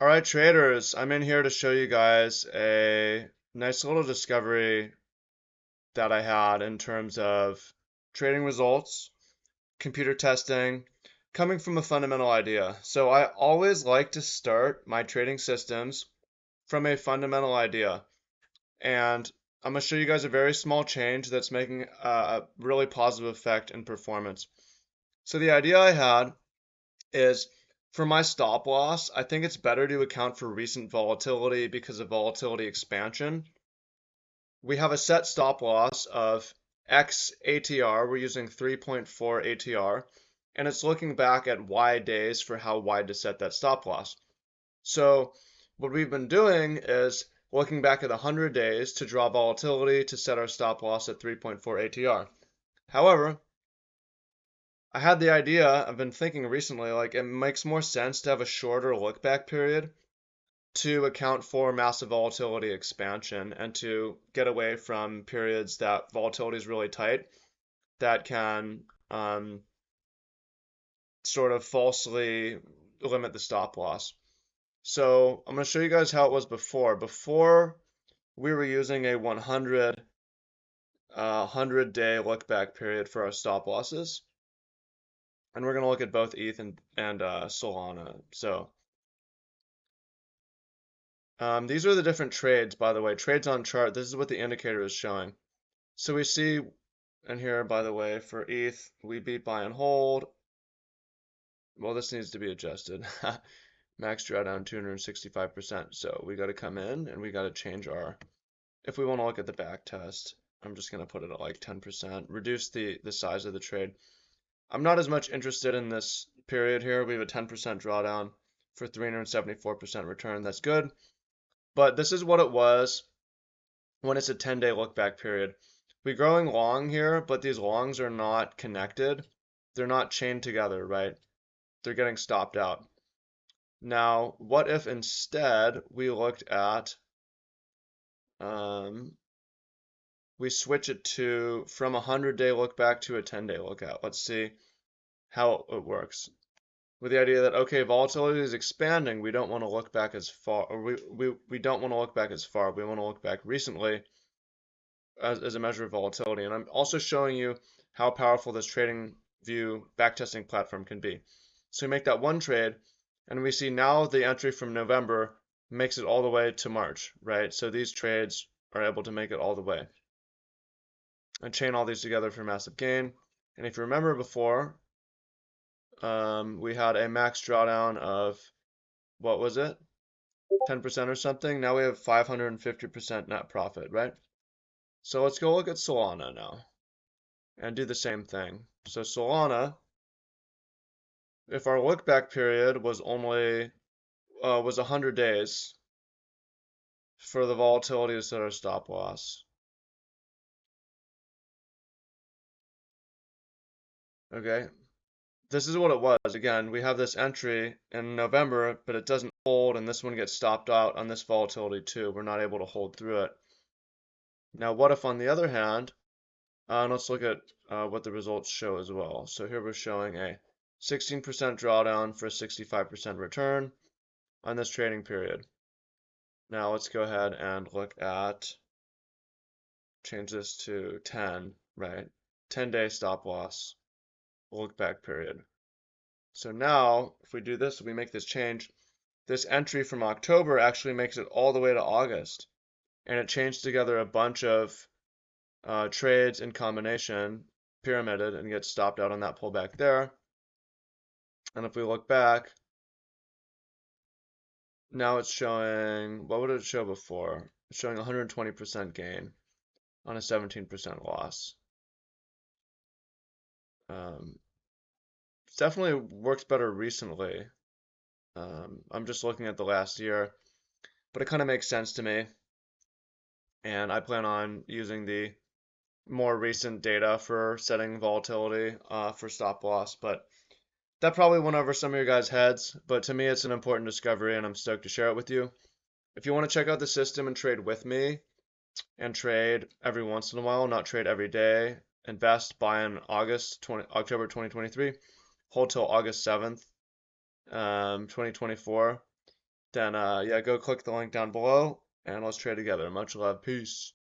All right, traders, I'm in here to show you guys a nice little discovery that I had in terms of trading results, computer testing, coming from a fundamental idea. So I always like to start my trading systems from a fundamental idea. And I'm going to show you guys a very small change that's making a really positive effect in performance. So the idea I had is for my stop loss, I think it's better to account for recent volatility because of volatility expansion. We have a set stop loss of X ATR. We're using 3.4 ATR, and it's looking back at Y days for how wide to set that stop loss. So what we've been doing is looking back at 100 days to draw volatility to set our stop loss at 3.4 ATR. However, I had the idea, I've been thinking recently, like it makes more sense to have a shorter look back period to account for massive volatility expansion and to get away from periods that volatility is really tight that can sort of falsely limit the stop loss. So I'm going to show you guys how it was before. Before we were using a 100-day look back period for our stop losses. And we're going to look at both ETH and Solana. So these are the different trades, by the way. Trades on chart. This is what the indicator is showing. So we see, and here, by the way, for ETH, we beat buy and hold. Well, this needs to be adjusted. Max drawdown 265%. So we got to come in and we got to change our, if we want to look at the back test, I'm just going to put it at like 10%, reduce the size of the trade. I'm not as much interested in this period here. We have a 10% drawdown for 374% return. That's good. But this is what it was when it's a 10-day look back period. We're growing long here, but these longs are not connected. They're not chained together, right? They're getting stopped out. Now, what if instead we looked at, we switch it to from a 100-day look back to a 10-day look out. Let's see how it works. With the idea that, okay, volatility is expanding, we don't want to look back as far, or we don't want to look back as far. We want to look back recently as a measure of volatility. And I'm also showing you how powerful this trading view backtesting platform can be. So we make that one trade, and we see now the entry from November makes it all the way to March, right? So these trades are able to make it all the way. And chain all these together for massive gain. And if you remember before, we had a max drawdown of, what was it? 10% or something. Now we have 550% net profit, right? So let's go look at Solana now and do the same thing. So Solana, if our look back period was only was 100 days for the volatility to set our stop loss. Okay, this is what it was. Again, we have this entry in November, but it doesn't hold, and this one gets stopped out on this volatility too. We're not able to hold through it. Now, what if on the other hand, let's look at what the results show as well. So here we're showing a 16% drawdown for a 65% return on this trading period. Now let's go ahead and look at, change this to 10, right? 10-day stop loss, look back period. So now, if we do this, we make this change, this entry from October actually makes it all the way to August. And it changed together a bunch of trades in combination, pyramided, and gets stopped out on that pullback there. And if we look back, now it's showing, what would it show before? It's showing 120% gain on a 17% loss. It's definitely works better recently. I'm just looking at the last year, but it kind of makes sense to me. And I plan on using the more recent data for setting volatility for stop loss, but that probably went over some of your guys' heads, but to me it's an important discovery and I'm stoked to share it with you. If you want to check out the system and trade with me and trade every once in a while, not trade every day, invest, buy in October 2023, hold till August 7th, 2024, then yeah, go click the link down below and let's trade together. Much love. Peace.